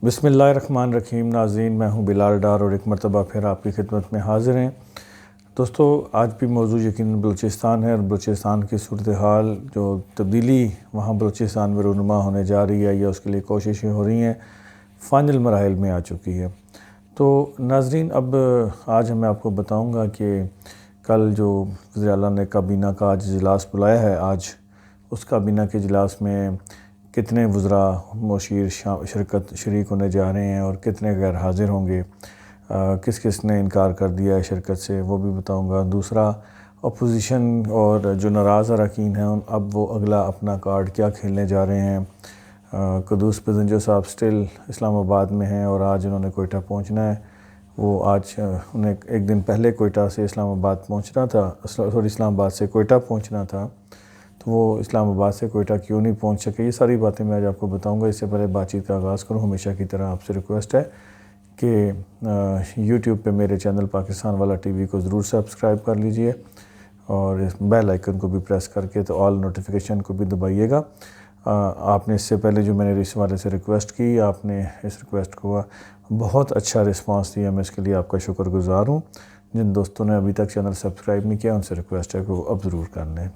بسم اللہ الرحمن الرحیم۔ ناظرین، میں ہوں بلال ڈار اور ایک مرتبہ پھر آپ کی خدمت میں حاضر ہیں۔ دوستو، آج بھی موضوع یقیناً بلوچستان ہے اور بلوچستان کی صورتحال جو تبدیلی وہاں بلوچستان میں رونما ہونے جا رہی ہے یا اس کے لیے کوششیں ہو رہی ہیں، فائنل مراحل میں آ چکی ہے۔ تو ناظرین، اب آج میں آپ کو بتاؤں گا کہ کل جو وزیر اعلیٰ نے کابینہ کا آج اجلاس بلایا ہے، آج اس کابینہ کے اجلاس میں کتنے وزراء مشیر شریک ہونے جا رہے ہیں اور کتنے غیر حاضر ہوں گے، کس کس نے انکار کر دیا ہے شرکت سے، وہ بھی بتاؤں گا۔ دوسرا، اپوزیشن اور جو ناراض اراکین ہیں اب وہ اگلا اپنا کارڈ کیا کھیلنے جا رہے ہیں۔ قدوس پزنجو صاحب سٹل اسلام آباد میں ہیں اور آج انہوں نے کوئٹہ پہنچنا ہے۔ وہ آج انہیں ایک دن پہلے کوئٹہ سے اسلام آباد پہنچنا تھا، اسلام آباد سے کوئٹہ پہنچنا تھا، تو وہ اسلام آباد سے کوئٹہ کیوں نہیں پہنچ سکے، یہ ساری باتیں میں آج آپ کو بتاؤں گا۔ اس سے پہلے بات چیت کا آغاز کروں، ہمیشہ کی طرح آپ سے ریکویسٹ ہے کہ یوٹیوب پہ میرے چینل پاکستان والا ٹی وی کو ضرور سبسکرائب کر لیجئے اور بیل آئیکن کو بھی پریس کر کے تو آل نوٹیفیکیشن کو بھی دبائیے گا۔ آپ نے اس سے پہلے جو میں نے اس والے سے ریکویسٹ کی، آپ نے اس ریکویسٹ کو بہت اچھا رسپانس دیا، میں اس کے لیے آپ کا شکر گزار ہوں۔ جن دوستوں نے ابھی تک چینل سبسکرائب نہیں کیا، ان سے ریکویسٹ ہے کہ وہ اب ضرور کر لیں۔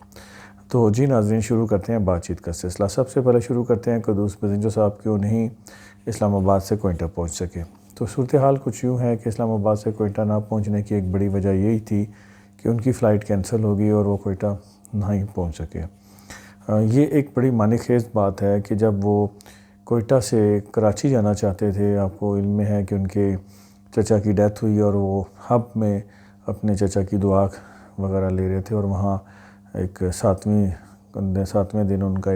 تو جی ناظرین، شروع کرتے ہیں بات چیت کا سلسلہ۔ سب سے پہلے شروع کرتے ہیں قدوس پزنجو صاحب کیوں نہیں اسلام آباد سے کوئٹہ پہنچ سکے۔ تو صورتحال کچھ یوں ہے کہ اسلام آباد سے کوئٹہ نہ پہنچنے کی ایک بڑی وجہ یہی تھی کہ ان کی فلائٹ کینسل ہوگی اور وہ کوئٹہ نہیں پہنچ سکے۔ یہ ایک بڑی معنی خیز بات ہے کہ جب وہ کوئٹہ سے کراچی جانا چاہتے تھے، آپ کو علم میں ہے کہ ان کے چچا کی ڈیتھ ہوئی اور وہ ہب میں اپنے چچا کی دعا وغیرہ لے رہے تھے اور وہاں ایک ساتویں دن ان کا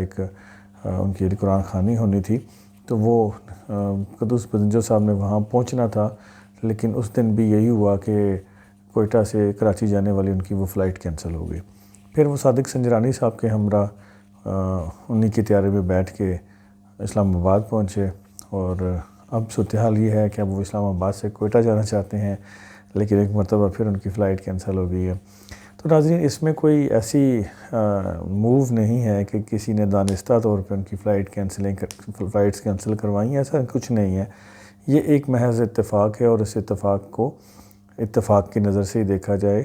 ان کی قرآن خوانی ہونی تھی، تو وہ قدوس پزنجو صاحب نے وہاں پہنچنا تھا، لیکن اس دن بھی یہی ہوا کہ کوئٹہ سے کراچی جانے والی ان کی وہ فلائٹ کینسل ہو گئی۔ پھر وہ صادق سنجرانی صاحب کے ہمراہ انہی کے طیارے میں بیٹھ کے اسلام آباد پہنچے اور اب صورتحال یہ ہے کہ اب وہ اسلام آباد سے کوئٹہ جانا چاہتے ہیں، لیکن ایک مرتبہ پھر ان کی فلائٹ کینسل ہو گئی ہے۔ تو ناظرین، اس میں کوئی ایسی موو نہیں ہے کہ کسی نے دانستہ طور پہ ان کی فلائٹس کینسل کروائی ہیں، ایسا کچھ نہیں ہے۔ یہ ایک محض اتفاق ہے اور اس اتفاق کو اتفاق کی نظر سے ہی دیکھا جائے،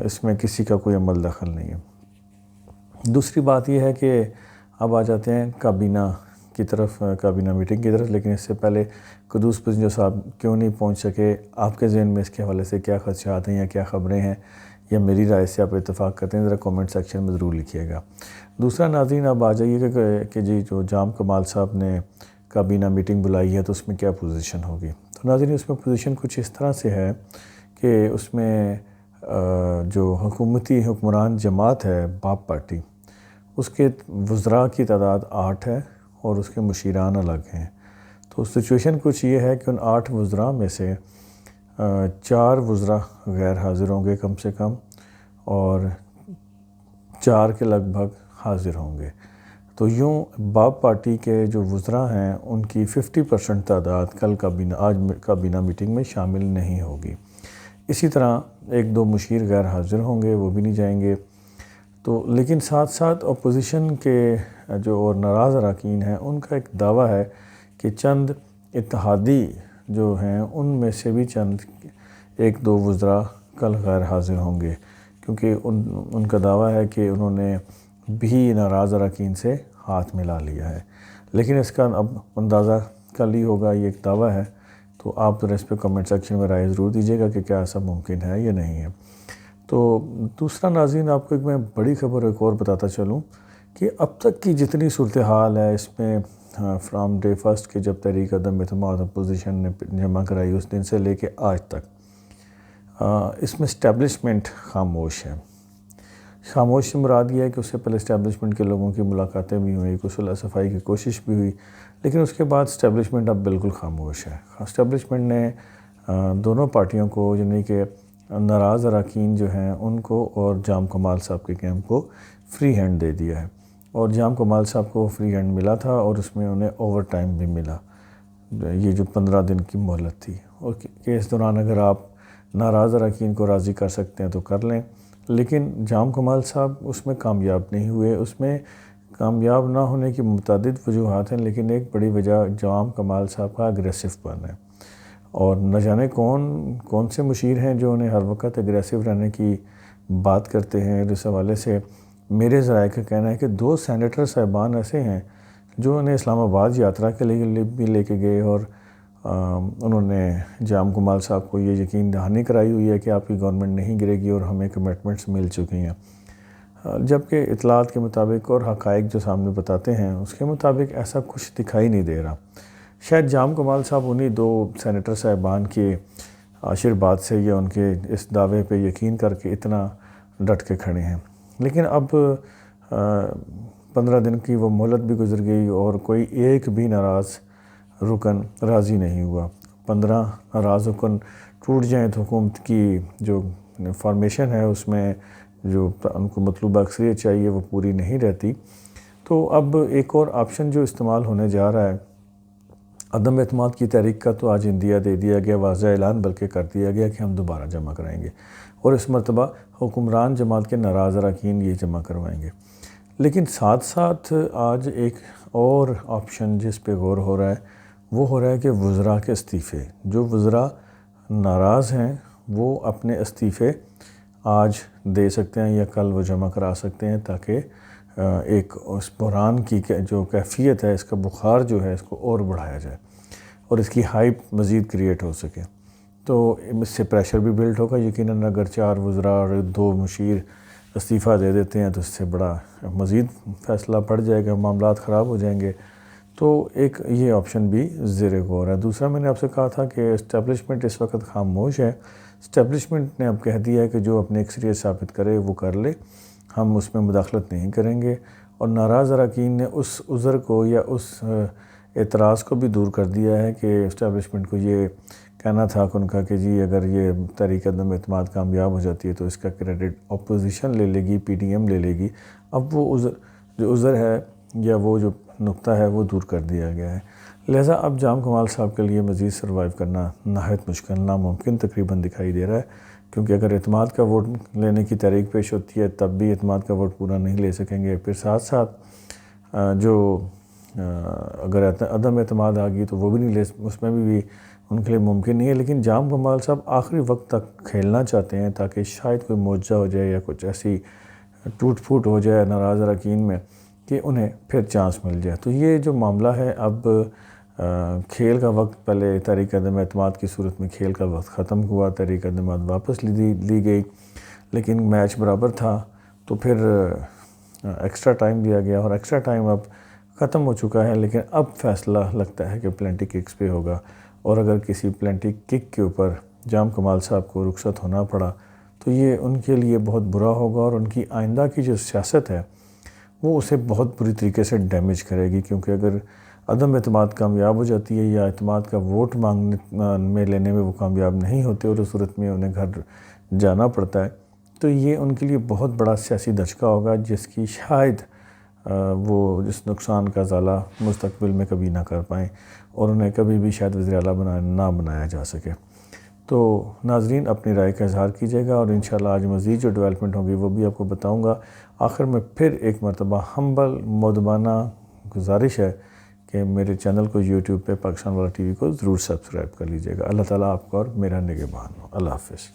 اس میں کسی کا کوئی عمل دخل نہیں ہے۔ دوسری بات یہ ہے کہ اب آ جاتے ہیں کابینہ کی طرف، کابینہ میٹنگ کی طرف، لیکن اس سے پہلے قدوس پزنجو صاحب کیوں نہیں پہنچ سکے، آپ کے ذہن میں اس کے حوالے سے کیا خدشات ہیں یا کیا خبریں ہیں یا میری رائے سے آپ اتفاق کرتے ہیں، ذرا کومنٹ سیکشن میں ضرور لکھیے گا۔ دوسرا ناظرین، اب آ جائیے کہ جی جو جام کمال صاحب نے کابینہ میٹنگ بلائی ہے تو اس میں کیا پوزیشن ہوگی۔ تو ناظرین، اس میں پوزیشن کچھ اس طرح سے ہے کہ اس میں جو حکومتی حکمران جماعت ہے باپ پارٹی، اس کے وزراء کی تعداد 8 ہے اور اس کے مشیران الگ ہیں۔ تو سچویشن کچھ یہ ہے کہ ان 8 وزراء میں سے 4 وزراء غیر حاضر ہوں گے کم سے کم اور 4 کے لگ بھگ حاضر ہوں گے۔ تو یوں باپ پارٹی کے جو وزراء ہیں ان کی 50% تعداد آج کابینہ میٹنگ میں شامل نہیں ہوگی۔ اسی طرح 1-2 مشیر غیر حاضر ہوں گے، وہ بھی نہیں جائیں گے۔ تو لیکن ساتھ ساتھ اپوزیشن کے جو اور ناراض اراکین ہیں ان کا ایک دعویٰ ہے کہ چند اتحادی جو ہیں ان میں سے بھی چند 1-2 وزراء کل غیر حاضر ہوں گے، کیونکہ ان کا دعویٰ ہے کہ انہوں نے بھی ناراض اراکین سے ہاتھ ملا لیا ہے، لیکن اس کا اب اندازہ کل ہی ہوگا، یہ ایک دعویٰ ہے۔ تو آپ ذرا اس پہ کمنٹ سیکشن میں رائے ضرور دیجیے گا کہ کیا ایسا ممکن ہے یا نہیں ہے۔ تو دوسرا ناظرین، آپ کو ایک میں بڑی خبر ایک اور بتاتا چلوں کہ اب تک کی جتنی صورتحال ہے اس میں فرام ڈے فرسٹ کے جب تحریک عدم اعتماد اپوزیشن نے جمع کرائی اس دن سے لے کے آج تک، اس میں اسٹیبلشمنٹ خاموش ہے۔ خاموش سے مراد یہ ہے کہ اس سے پہلے اسٹیبلشمنٹ کے لوگوں کی ملاقاتیں بھی ہوئیں، کچھ صلح صفائی کی کوشش بھی ہوئی، لیکن اس کے بعد اسٹیبلشمنٹ اب بالکل خاموش ہے۔ اسٹیبلشمنٹ نے دونوں پارٹیوں کو، یعنی کہ ناراض اراکین جو ہیں ان کو اور جام کمال صاحب کے کیمپ کو فری ہینڈ دے دیا ہے، اور جام کمال صاحب کو فری ہینڈ ملا تھا اور اس میں انہیں اوور ٹائم بھی ملا، یہ جو 15 دن کی مہلت تھی، اور کہ اس دوران اگر آپ ناراض اراکین کو راضی کر سکتے ہیں تو کر لیں، لیکن جام کمال صاحب اس میں کامیاب نہیں ہوئے۔ اس میں کامیاب نہ ہونے کی متعدد وجوہات ہیں، لیکن ایک بڑی وجہ جام کمال صاحب کا اگریسو پن ہے، اور نہ جانے کون سے مشیر ہیں جو انہیں ہر وقت اگریسو رہنے کی بات کرتے ہیں۔ اس حوالے سے میرے ذرائع کا کہنا ہے کہ 2 سینیٹر صاحبان ایسے ہیں جو انہیں اسلام آباد یاترا کے لیے بھی لے کے گئے، اور انہوں نے جام کمال صاحب کو یہ یقین دہانی کرائی ہوئی ہے کہ آپ کی گورنمنٹ نہیں گرے گی اور ہمیں کمٹمنٹس مل چکی ہیں، جبکہ اطلاعات کے مطابق اور حقائق جو سامنے بتاتے ہیں اس کے مطابق ایسا کچھ دکھائی نہیں دے رہا۔ شاید جام کمال صاحب انہی 2 سینیٹر صاحبان کے آشیرواد سے یا ان کے اس دعوے پہ یقین کر کے اتنا ڈٹ کے کھڑے ہیں، لیکن اب 15 دن کی وہ مہلت بھی گزر گئی اور کوئی ایک بھی ناراض رکن راضی نہیں ہوا۔ 15 ناراض رکن ٹوٹ جائیں تو حکومت کی جو فارمیشن ہے اس میں جو ان کو مطلوبہ اکثریت چاہیے وہ پوری نہیں رہتی۔ تو اب ایک اور آپشن جو استعمال ہونے جا رہا ہے عدم اعتماد کی تحریک کا، تو آج اندیا دے دیا گیا، واضح اعلان بلکہ کر دیا گیا کہ ہم دوبارہ جمع کرائیں گے، اور اس مرتبہ حکمران جماعت کے ناراض اراکین یہ جمع کروائیں گے۔ لیکن ساتھ ساتھ آج ایک اور آپشن جس پہ غور ہو رہا ہے وہ ہو رہا ہے کہ وزراء کے استعفے، جو وزراء ناراض ہیں وہ اپنے استعفے آج دے سکتے ہیں یا کل وہ جمع کرا سکتے ہیں، تاکہ ایک اس بحران کی جو کیفیت ہے، اس کا بخار جو ہے اس کو اور بڑھایا جائے اور اس کی ہائپ مزید کریٹ ہو سکے۔ تو اس سے پریشر بھی بلڈ ہوگا یقیناً، اگر 4 وزراء اور 2 مشیر استعفیٰ دے دیتے ہیں تو اس سے بڑا مزید فیصلہ پڑ جائے گا، معاملات خراب ہو جائیں گے۔ تو ایک یہ آپشن بھی زیر غور ہے۔ دوسرا میں نے آپ سے کہا تھا کہ اسٹیبلشمنٹ اس وقت خاموش ہے۔ اسٹیبلشمنٹ نے اب کہہ دیا ہے کہ جو اپنے اکثریت ثابت کرے وہ کر لے، ہم اس میں مداخلت نہیں کریں گے، اور ناراض اراکین نے اس عذر کو یا اس اعتراض کو بھی دور کر دیا ہے کہ اسٹیبلشمنٹ کو یہ کہنا تھا ان کا کہ جی اگر یہ تحریک عدم اعتماد کامیاب ہو جاتی ہے تو اس کا کریڈٹ اپوزیشن لے لے گی، پی ڈی ایم لے لے گی۔ اب وہ عذر ہے یا وہ جو نقطہ ہے وہ دور کر دیا گیا ہے، لہٰذا اب جام کمال صاحب کے لیے مزید سروائیو کرنا نہایت مشکل، ناممکن تقریباً دکھائی دے رہا ہے، کیونکہ اگر اعتماد کا ووٹ لینے کی تحریک پیش ہوتی ہے تب بھی اعتماد کا ووٹ پورا نہیں لے سکیں گے، پھر ساتھ ساتھ اگر عدم اعتماد آ گئی تو وہ بھی نہیں لے، اس میں بھی ان کے لیے ممکن نہیں ہے۔ لیکن جام کمال صاحب آخری وقت تک کھیلنا چاہتے ہیں تاکہ شاید کوئی معجزہ ہو جائے یا کچھ ایسی ٹوٹ پھوٹ ہو جائے ناراض اراکین میں کہ انہیں پھر چانس مل جائے۔ تو یہ جو معاملہ ہے اب کھیل کا وقت، پہلے تحریک عدم اعتماد کی صورت میں کھیل کا وقت ختم ہوا، تحریک عدم اعتماد واپس لی گئی، لیکن میچ برابر تھا تو پھر ایکسٹرا ٹائم دیا گیا، اور ایکسٹرا ٹائم اب ختم ہو چکا ہے، لیکن اب فیصلہ لگتا ہے کہ پلینٹی ککس پہ ہوگا، اور اگر کسی پلینٹی کک کے اوپر جام کمال صاحب کو رخصت ہونا پڑا تو یہ ان کے لیے بہت برا ہوگا، اور ان کی آئندہ کی جو سیاست ہے وہ اسے بہت بری طریقے سے ڈیمیج کرے گی، کیونکہ اگر عدم اعتماد کامیاب ہو جاتی ہے یا اعتماد کا ووٹ مانگنے میں لینے میں وہ کامیاب نہیں ہوتے اور اس صورت میں انہیں گھر جانا پڑتا ہے، تو یہ ان کے لیے بہت بڑا سیاسی دھچکا ہوگا، جس کی شاید وہ اس نقصان کا ازالہ مستقبل میں کبھی نہ کر پائیں اور انہیں کبھی بھی شاید وزیر اعلیٰ نہ بنایا جا سکے۔ تو ناظرین اپنی رائے کا اظہار کیجیے گا، اور انشاءاللہ آج مزید جو ڈیولپمنٹ ہوگی وہ بھی آپ کو بتاؤں گا۔ آخر میں پھر ایک مرتبہ ہمبل مودبانہ گزارش ہے کہ میرے چینل کو یوٹیوب پہ پاکستان والا ٹی وی کو ضرور سبسکرائب کر لیجیے گا۔ اللہ تعالیٰ آپ کو اور میرا نگہبان ہو۔ اللہ حافظ۔